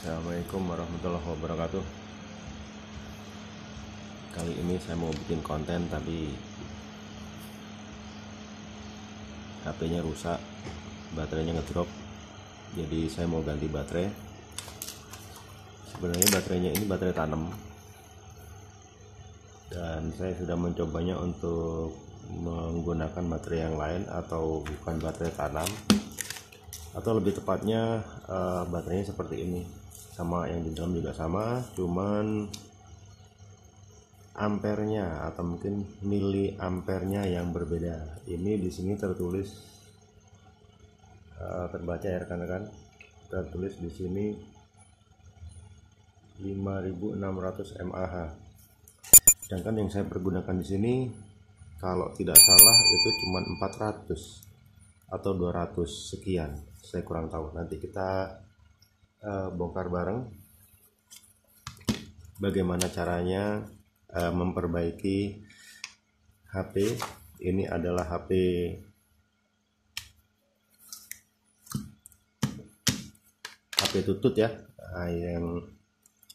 Assalamualaikum warahmatullahi wabarakatuh. Kali ini saya mau bikin konten tapi HP-nya rusak, baterainya ngedrop. Jadi saya mau ganti baterai. Sebenarnya baterainya ini baterai tanam, dan saya sudah mencobanya untuk menggunakan baterai yang lain atau bukan baterai tanam, atau lebih tepatnya baterainya seperti ini, sama yang di dalam juga sama, cuman ampernya atau mungkin miliampernya yang berbeda. Ini di sini tertulis terbaca ya rekan-rekan, tertulis di sini 5600 mAh. Sedangkan yang saya pergunakan di sini kalau tidak salah itu cuma 400 atau 200 sekian, saya kurang tahu. Nanti kita bongkar bareng bagaimana caranya memperbaiki HP. Ini adalah HP tutut ya. Yang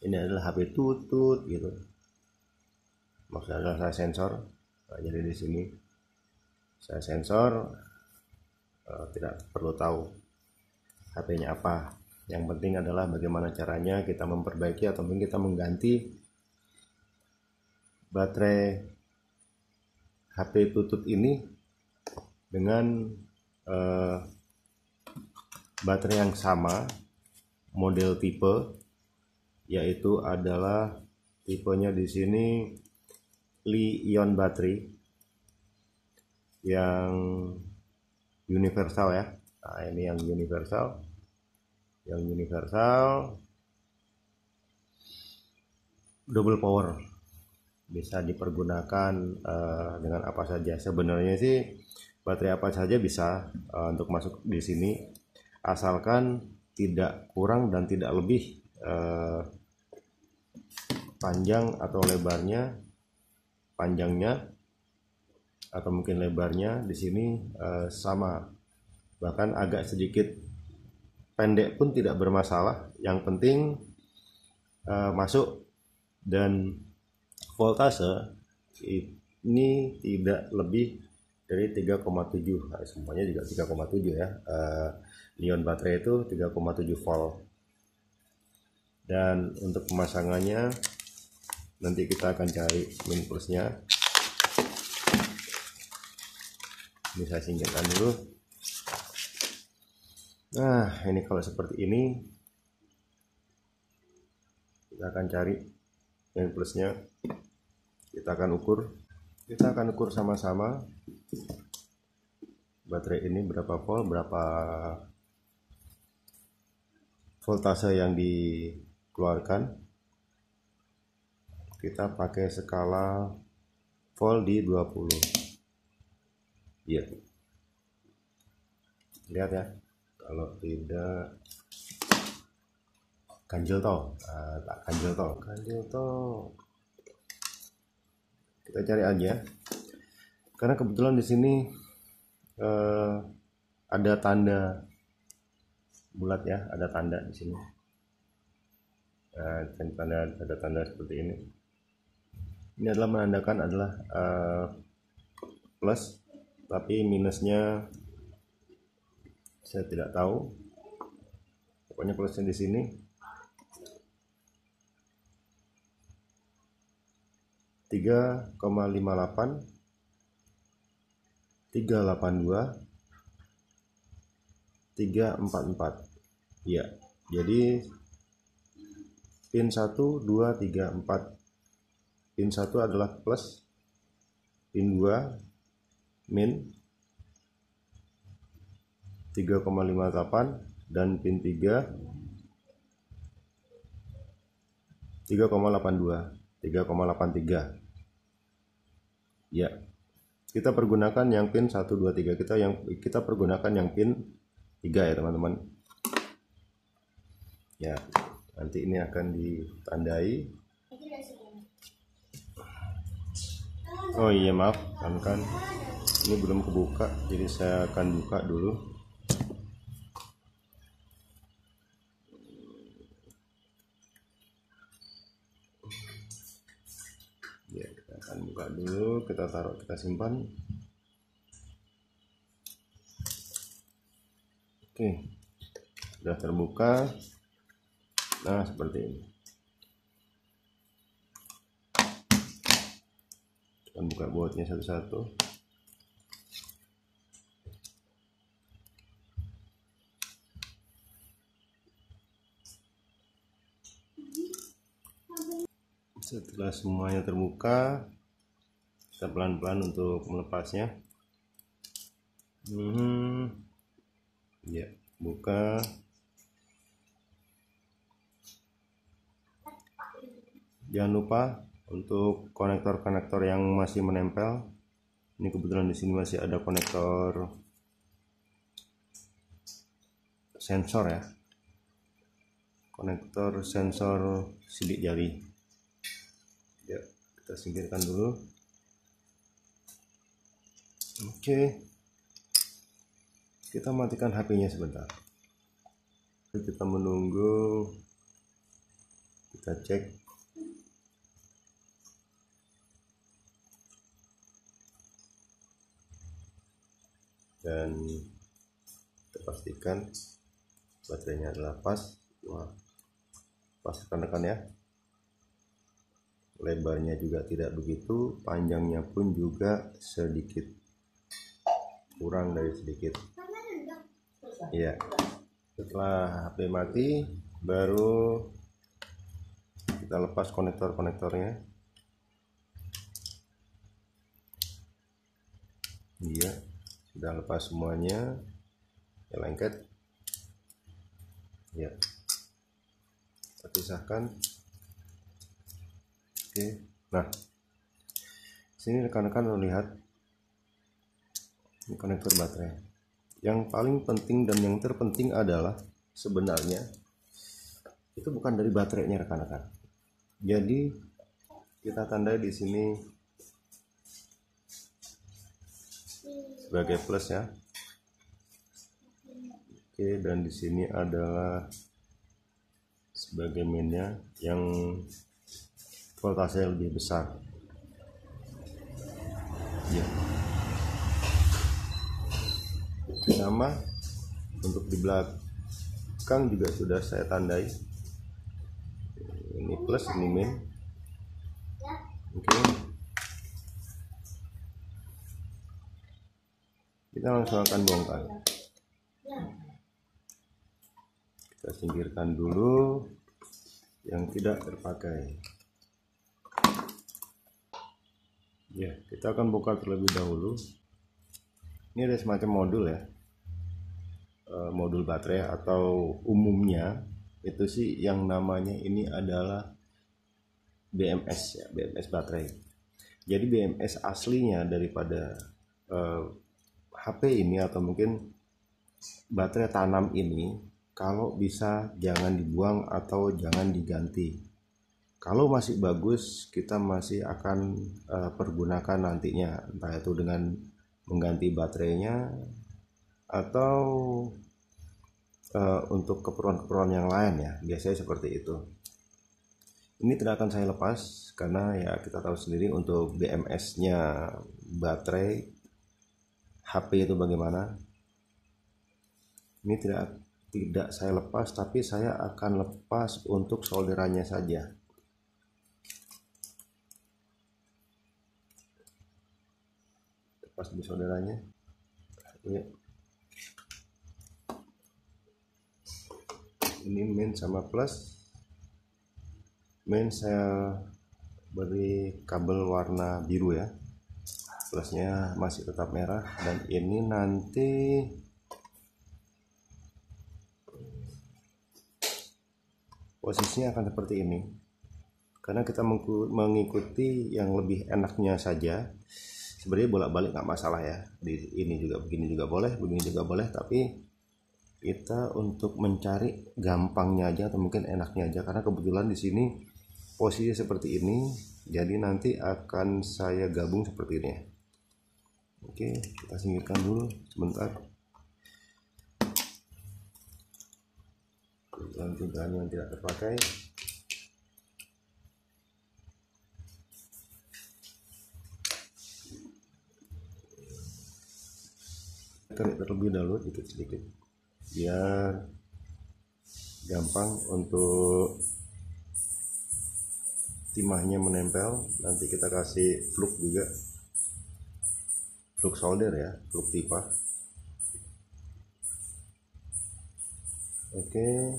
ini adalah HP tutut gitu. Maksudnya adalah saya sensor. Jadi di sini saya sensor, tidak perlu tahu HP-nya apa. Yang penting adalah bagaimana caranya kita memperbaiki atau mungkin kita mengganti baterai HP tutut ini dengan baterai yang sama model tipe, yaitu adalah tipenya di sini Li-ion battery yang universal ya. Nah, ini yang universal. Yang universal double power, bisa dipergunakan dengan apa saja. Sebenarnya sih baterai apa saja bisa untuk masuk di sini, asalkan tidak kurang dan tidak lebih panjang atau lebarnya, panjangnya atau mungkin lebarnya di sini sama, bahkan agak sedikit pendek pun tidak bermasalah. Yang penting masuk, dan voltase ini tidak lebih dari 3,7. Nah, semuanya juga 3,7 ya. Li-ion baterai itu 3,7 volt. Dan untuk pemasangannya nanti kita akan cari min plusnya. Ini saya singkirkan dulu. Nah, ini kalau seperti ini kita akan cari min plusnya. Kita akan ukur sama-sama baterai ini berapa volt, berapa voltase yang dikeluarkan. Kita pakai skala volt di 20. Iya, lihat ya, kalau tidak ganjel toh, tak ganjel toh. Kita cari aja, karena kebetulan di sini ada tanda bulat ya, ada tanda di sini. Ada tanda seperti ini. Ini adalah menandakan adalah plus, tapi minusnya saya tidak tahu. Pokoknya plusnya di sini. 3,58, 382, 344. Ya, jadi pin 1, 2, 3, 4. Pin 1 adalah plus, pin 2 min 3,58, dan pin 3 3,82, 3,83. Ya, kita pergunakan yang pin 1, 2, 3. Kita pergunakan yang pin 3 ya teman-teman. Ya, nanti ini akan ditandai. Oh iya, maaf kan ini belum kebuka, jadi saya akan buka dulu. buka dulu, kita taruh, kita simpan. Oke, sudah terbuka. Nah, seperti ini. Kita buka bautnya satu-satu. Setelah semuanya terbuka, kita pelan-pelan untuk melepasnya. Ya, buka. Jangan lupa untuk konektor-konektor yang masih menempel. Ini kebetulan di sini masih ada konektor sensor ya. Konektor sensor sidik jari. Ya, kita singkirkan dulu. Oke, kita matikan HP-nya sebentar. Kita menunggu, kita cek. Dan kita pastikan baterainya adalah pas. Wah, pas rekan-rekan ya. Lebarnya juga tidak begitu, panjangnya pun juga sedikit kurang dari sedikit. Iya. Setelah HP mati, baru kita lepas konektor-konektornya. Iya, sudah lepas semuanya. Ya, lengket. Ya, kita pisahkan. Oke, nah sini rekan-rekan melihat ini konektor baterai. Yang paling penting dan yang terpenting adalah sebenarnya itu bukan dari baterainya rekan-rekan. Jadi kita tandai di sini sebagai plus ya. Oke, dan di sini adalah sebagai minnya yang voltasenya lebih besar. Ya. Sama untuk di belakang juga sudah saya tandai. Ini plus, ini min. Oke. Kita langsung akan bongkar. Kita singkirkan dulu yang tidak terpakai. Ya, kita akan bongkar terlebih dahulu. Ini ada semacam modul ya, modul baterai, atau umumnya itu sih yang namanya ini adalah BMS ya, BMS baterai. Jadi BMS aslinya daripada HP ini atau mungkin baterai tanam ini, kalau bisa jangan dibuang atau jangan diganti. Kalau masih bagus, kita masih akan pergunakan nantinya, entah itu dengan mengganti baterainya atau untuk keperluan-keperluan yang lain ya, biasanya seperti itu. Ini tidak akan saya lepas karena ya kita tahu sendiri untuk BMS-nya baterai HP itu bagaimana. Ini tidak saya lepas, tapi saya akan lepas untuk solderannya saja. Pas di saudaranya ya. Ini min sama plus. Min saya beri kabel warna biru ya, plusnya masih tetap merah. Dan ini nanti posisinya akan seperti ini karena kita mengikuti yang lebih enaknya saja. Sebenarnya bolak-balik nggak masalah ya, di ini juga begini juga boleh, begini juga boleh, tapi kita untuk mencari gampangnya aja atau mungkin enaknya aja, karena kebetulan di sini posisi seperti ini, jadi nanti akan saya gabung seperti ini ya. Oke, kita singkirkan dulu sebentar. Bahan yang tidak terpakai. Kerik terlebih dahulu sedikit biar gampang untuk timahnya menempel. Nanti kita kasih fluk juga, fluk solder ya, fluk timah. Oke,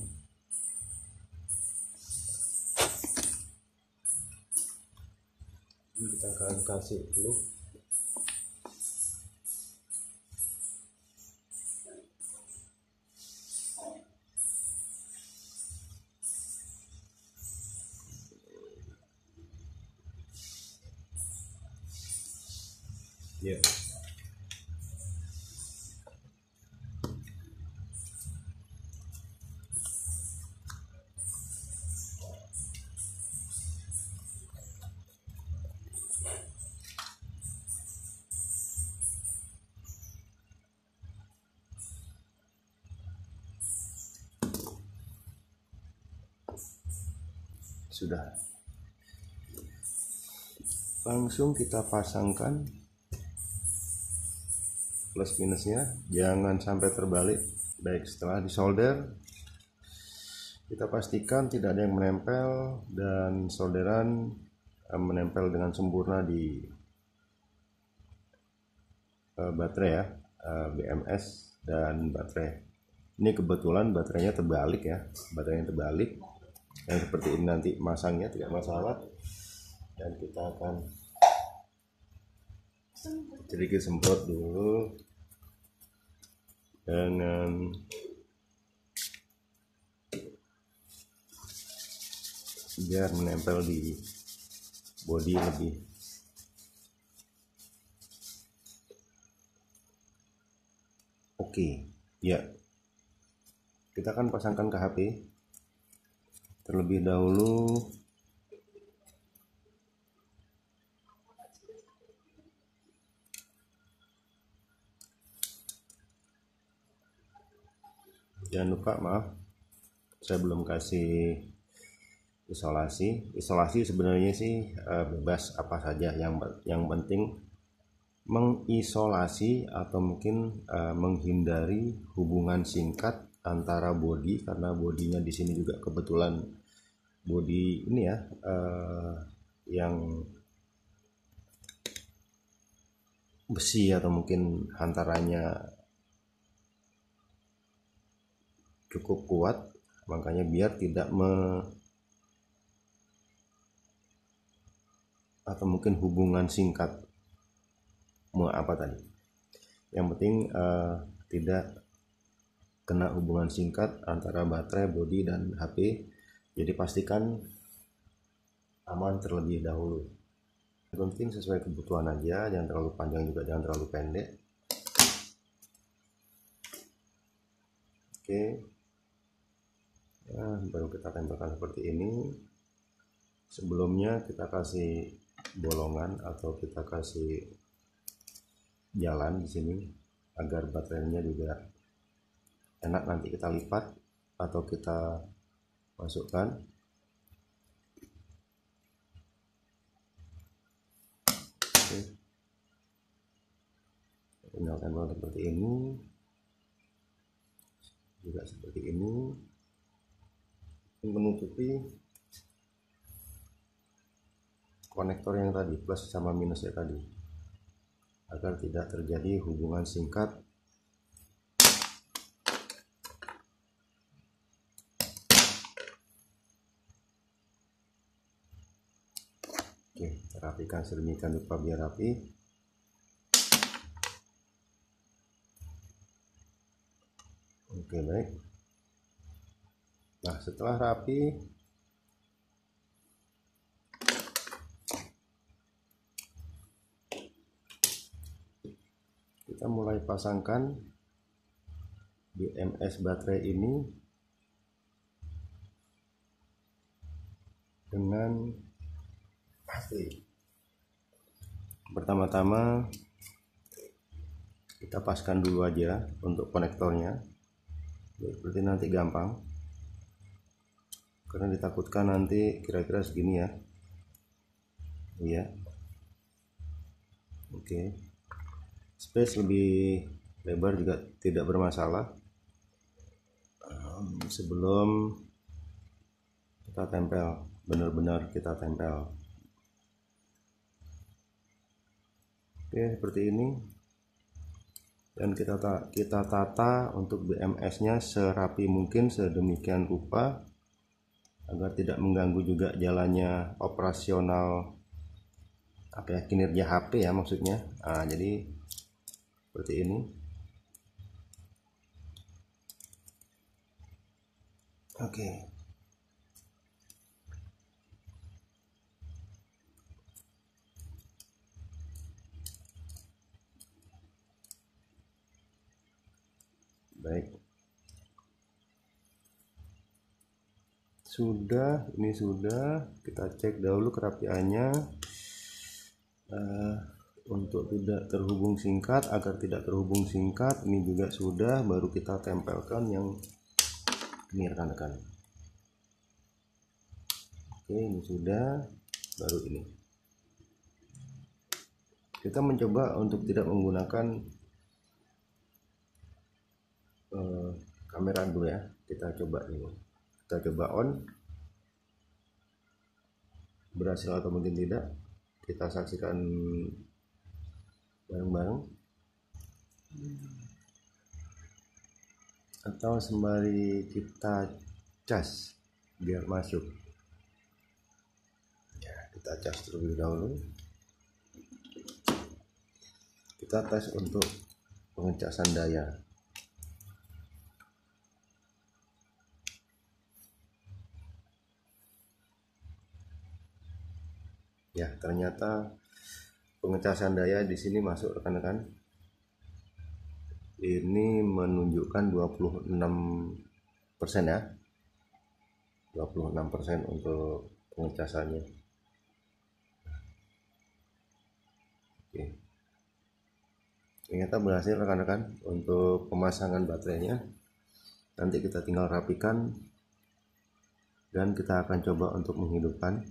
kita akan kasih fluk. Ya. Sudah. Langsung kita pasangkan plus minusnya, jangan sampai terbalik. Baik, setelah disolder kita pastikan tidak ada yang menempel dan solderan menempel dengan sempurna di baterai ya, BMS dan baterai. Ini kebetulan baterainya terbalik ya, baterainya terbalik. Yang seperti ini nanti masangnya tidak masalah. Dan kita akan sedikit semprot dulu dengan biar menempel di bodi lebih. Oke, ya. Kita akan pasangkan ke HP terlebih dahulu. Jangan lupa, maaf, saya belum kasih isolasi sebenarnya sih bebas apa saja, yang penting mengisolasi atau mungkin menghindari hubungan singkat antara bodi, karena bodinya di sini juga kebetulan bodi ini ya yang besi atau mungkin hantarannya cukup kuat, makanya biar tidak atau mungkin hubungan singkat apa tadi, yang penting tidak kena hubungan singkat antara baterai, bodi dan HP. Jadi pastikan aman terlebih dahulu. Yang penting sesuai kebutuhan aja, jangan terlalu panjang juga jangan terlalu pendek. Oke. Nah, baru kita tempelkan seperti ini. Sebelumnya kita kasih bolongan atau kita kasih jalan di sini agar baterainya juga enak nanti kita lipat atau kita masukkan. Oke. Tinggal tempel seperti ini, juga seperti ini, menutupi konektor yang tadi, plus sama minusnya tadi, agar tidak terjadi hubungan singkat. Oke, kita rapikan sedemikian rupa biar rapi. Oke, baik. Nah, setelah rapi, kita mulai pasangkan BMS baterai ini dengan HP. Pertama-tama kita paskan dulu aja untuk konektornya, berarti nanti gampang, karena ditakutkan nanti kira-kira segini ya. Iya. Oke. Space lebih lebar juga tidak bermasalah. Sebelum kita tempel, benar-benar kita tempel. Oke, seperti ini. Dan kita tata untuk BMS-nya serapi mungkin, sedemikian rupa agar tidak mengganggu juga jalannya operasional kinerja HP ya maksudnya. Jadi seperti ini. Oke. Baik. Ini sudah. Kita cek dahulu kerapiannya. Untuk tidak terhubung singkat, agar tidak terhubung singkat, ini juga sudah. Baru kita tempelkan yang ini rekan-rekan. Oke, ini sudah. Baru ini kita mencoba untuk tidak menggunakan kamera dulu ya. Kita coba dulu, kita coba on, berhasil atau mungkin tidak, kita saksikan bareng-bareng. Atau sembari kita cas biar masuk ya, kita cas terlebih dahulu. Kita tes untuk pengecasan daya. Ya, ternyata pengecasan daya di sini masuk rekan-rekan. Ini menunjukkan 26% ya. 26% untuk pengecasannya. Oke. Ternyata berhasil rekan-rekan untuk pemasangan baterainya. Nanti kita tinggal rapikan dan kita akan coba untuk menghidupkan.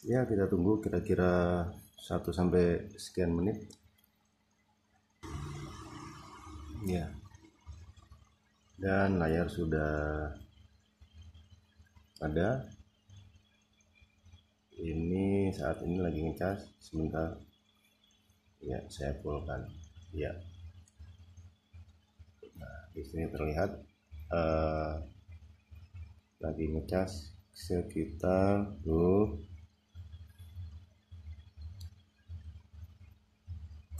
Ya, kita tunggu kira-kira 1 sampai sekian menit. Ya. Dan layar sudah ada. Ini saat ini lagi ngecas, sebentar. Ya, saya fullkan. Ya. Nah, di sini terlihat lagi ngecas sekitar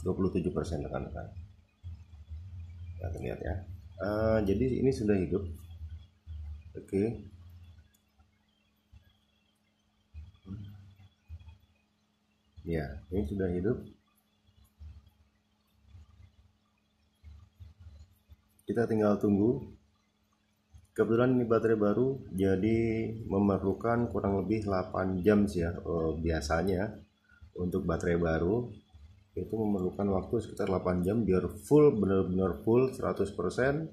27% rekan-rekan. Ya, terlihat ya. Jadi ini sudah hidup. Oke. Ya, ini sudah hidup. Kita tinggal tunggu. Kebetulan ini baterai baru, jadi memerlukan kurang lebih 8 jam sih ya. Biasanya untuk baterai baru itu memerlukan waktu sekitar 8 jam biar full, benar-benar full 100%,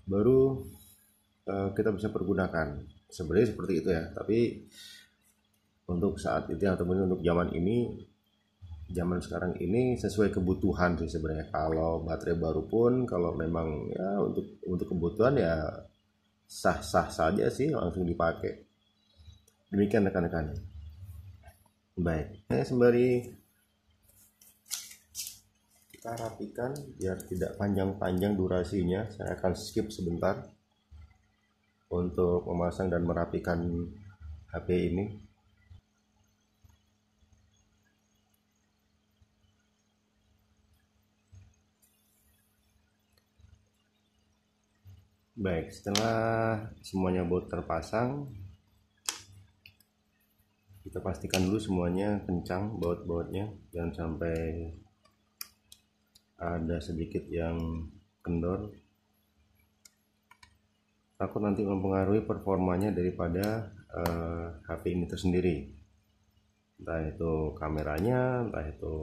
baru kita bisa pergunakan. Sebenarnya seperti itu ya, tapi untuk saat itu ataupun untuk zaman sekarang ini sesuai kebutuhan sih sebenarnya. Kalau baterai baru pun kalau memang ya untuk kebutuhan ya sah-sah saja sih, langsung dipakai. Demikian rekan-rekan. Baik, sembari kita rapikan biar tidak panjang-panjang durasinya, saya akan skip sebentar untuk memasang dan merapikan HP ini. Baik, setelah semuanya baut terpasang, kita pastikan dulu semuanya kencang baut-bautnya, jangan sampai ada sedikit yang kendor, takut nanti mempengaruhi performanya daripada HP ini tersendiri, entah itu kameranya, entah itu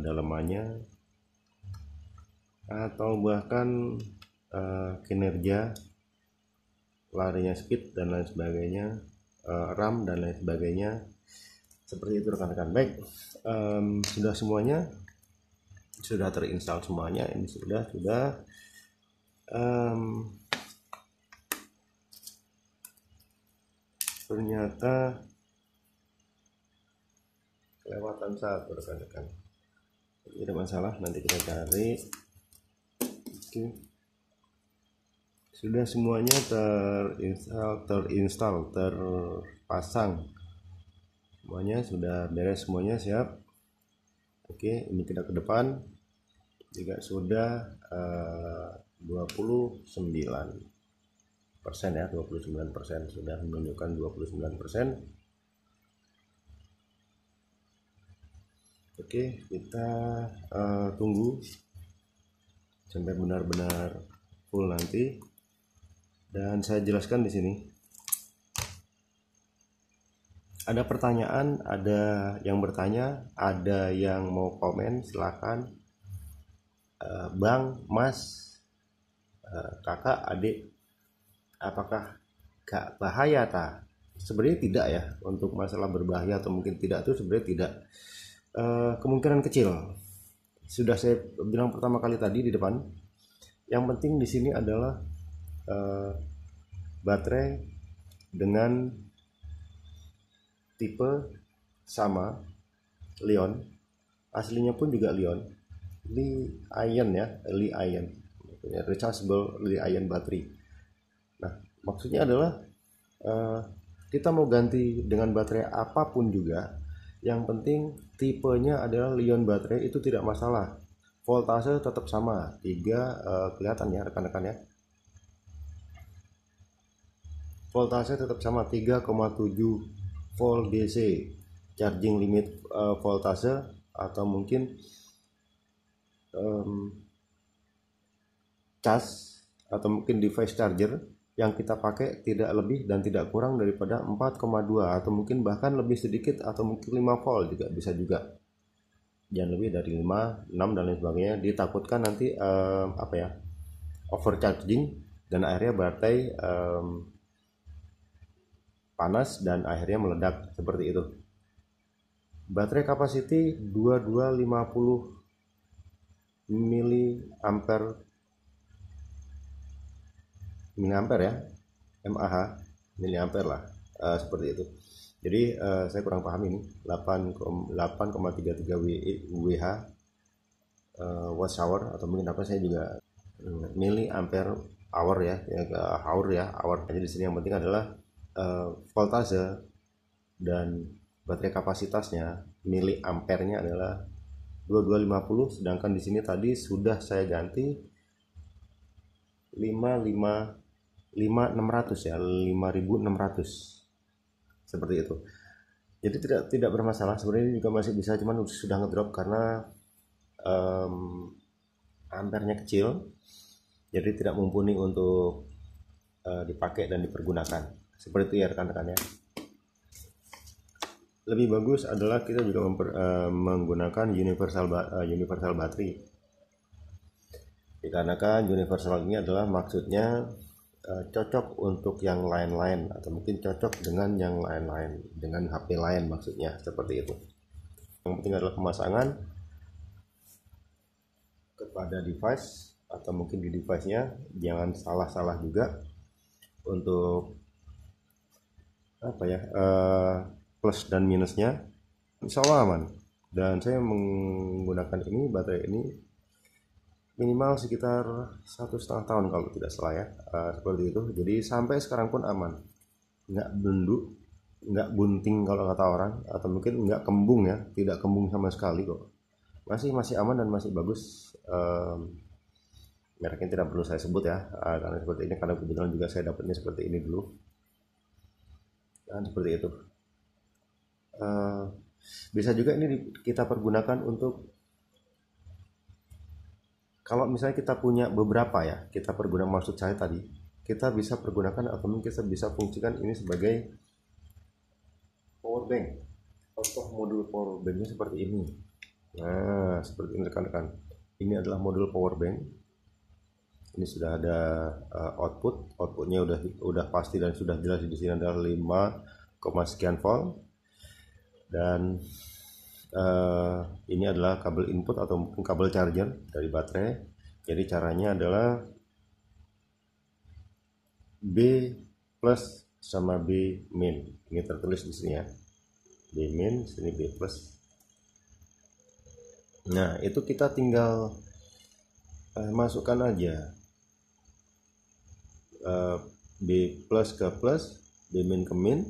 dalamannya, atau bahkan kinerja larinya, speed dan lain sebagainya. RAM dan lain sebagainya. Seperti itu rekan-rekan. Baik, sudah semuanya, sudah terinstall semuanya. Ini sudah ternyata kelewatan satu rekan-rekan. Tidak masalah, nanti kita cari. Oke. Sudah semuanya terinstall, terpasang. Semuanya sudah beres, semuanya siap. Oke, ini kita ke depan juga sudah 29% ya, 29% sudah menunjukkan 29%. Oke, kita tunggu sampai benar-benar full nanti, dan saya jelaskan di sini. Ada pertanyaan, ada yang bertanya, ada yang mau komen, silakan. Bang, Mas, kakak, adik, apakah gak bahaya ta? Sebenarnya tidak ya, untuk masalah berbahaya atau mungkin tidak itu sebenarnya tidak. Kemungkinan kecil. Sudah saya bilang pertama kali tadi di depan. Yang penting di sini adalah baterai dengan tipe sama, Li-ion, aslinya pun juga Li-ion, Li-ion ya, Li-ion, rechargeable Li-ion battery. Nah, maksudnya adalah kita mau ganti dengan baterai apapun juga, yang penting tipenya adalah Li-ion baterai, itu tidak masalah. Voltase tetap sama, kelihatan ya rekan-rekan ya. Voltase tetap sama 3,7 volt DC, charging limit voltase, atau mungkin cas atau mungkin device charger yang kita pakai tidak lebih dan tidak kurang daripada 4,2 atau mungkin bahkan lebih sedikit, atau mungkin 5 volt juga bisa juga. Jangan lebih dari 5, 6 dan lain sebagainya. Ditakutkan nanti overcharging dan akhirnya baterai panas dan akhirnya meledak seperti itu. Baterai capacity 2250 miliampere ya, mAh, miliampere lah, seperti itu. Jadi saya kurang paham ini, 8,33 Wh watt hour atau mungkin apa, saya juga miliampere hour ya, hour. Jadi di sini yang penting adalah voltase dan baterai kapasitasnya, miliampernya adalah 2250, sedangkan di sini tadi sudah saya ganti 5600 ya, 5600 seperti itu. Jadi tidak bermasalah sebenarnya, juga masih bisa, cuman sudah ngedrop karena ampernya kecil, jadi tidak mumpuni untuk dipakai dan dipergunakan. Seperti itu ya rekan-rekan ya. Lebih bagus adalah kita juga menggunakan universal battery, dikarenakan universal ini adalah maksudnya cocok untuk yang lain-lain, atau mungkin cocok dengan yang lain-lain, dengan HP lain maksudnya, seperti itu. Yang penting adalah pemasangan kepada device, atau mungkin di device-nya jangan salah-salah juga untuk plus dan minusnya, insya Allah aman. Dan saya menggunakan ini, baterai ini minimal sekitar 1,5 tahun kalau tidak salah ya, seperti itu. Jadi sampai sekarang pun aman, nggak blendu, nggak bunting kalau kata orang, atau mungkin nggak kembung ya, tidak kembung sama sekali kok, masih aman dan masih bagus. Mereknya tidak perlu saya sebut ya, karena seperti ini, karena kebetulan juga saya dapatnya seperti ini dulu, dan seperti itu. Bisa juga ini kita pergunakan untuk, kalau misalnya kita punya beberapa ya, kita pergunakan, maksud saya tadi, kita bisa pergunakan atau mungkin kita bisa fungsikan ini sebagai power bank, atau modul power banknya seperti ini. Nah, seperti ini rekan-rekan, ini adalah modul power bank. Ini sudah ada outputnya udah pasti dan sudah jelas di sini adalah 5,5 sekian volt. Dan ini adalah kabel input atau mungkin kabel charger dari baterai. Jadi caranya adalah B plus sama B min. Ini tertulis di sini ya, B min, sini B plus. Nah, itu kita tinggal masukkan aja B plus ke plus, B min ke min.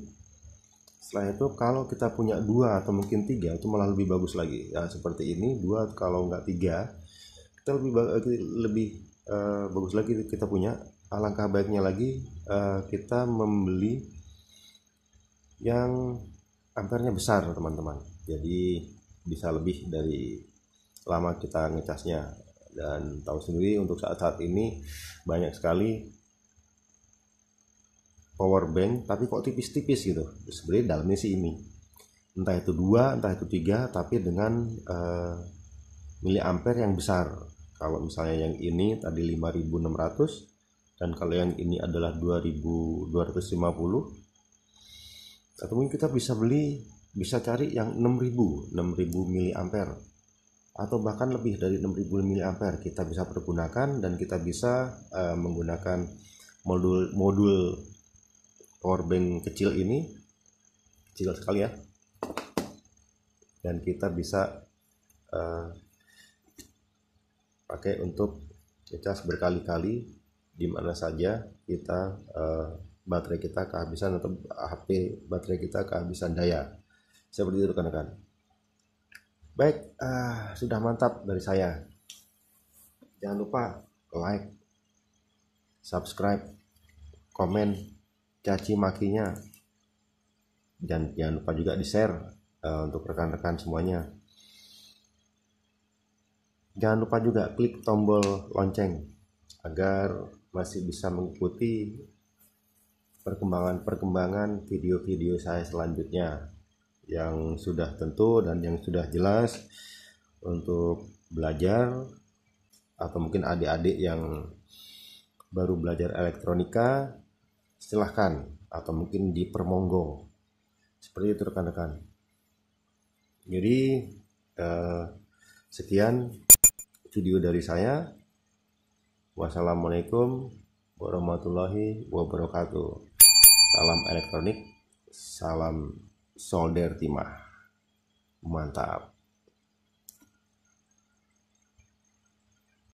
Setelah itu kalau kita punya 2 atau mungkin 3 itu malah lebih bagus lagi ya, seperti ini. 2 kalau nggak 3 kita lebih bagus lagi kita punya. Alangkah baiknya lagi kita membeli yang ampernya besar teman-teman, jadi bisa lebih dari lama kita ngecasnya. Dan tahu sendiri untuk saat-saat ini banyak sekali power bank tapi kok tipis-tipis gitu. Sebenarnya dalamnya sih ini, entah itu 2 entah itu 3, tapi dengan miliampere yang besar. Kalau misalnya yang ini tadi 5600 dan kalau yang ini adalah 2250, atau mungkin kita bisa cari yang 6000 miliampere atau bahkan lebih dari 6000 miliampere kita bisa pergunakan. Dan kita bisa menggunakan modul power bank kecil ini, kecil sekali ya, dan kita bisa pakai untuk ngecas berkali-kali di mana saja kita baterai kita kehabisan atau HP baterai kita kehabisan daya. Seperti itu rekan-rekan. Baik, sudah mantap dari saya. Jangan lupa like, subscribe, komen caci makinya, dan jangan lupa juga di share untuk rekan-rekan semuanya. Jangan lupa juga klik tombol lonceng agar masih bisa mengikuti perkembangan video-video saya selanjutnya yang sudah tentu dan yang sudah jelas untuk belajar, atau mungkin adik-adik yang baru belajar elektronika silahkan, atau mungkin dipermonggo. Seperti itu rekan-rekan. Jadi sekian video dari saya. Wassalamualaikum warahmatullahi wabarakatuh. Salam elektronik, salam solder timah. Mantap.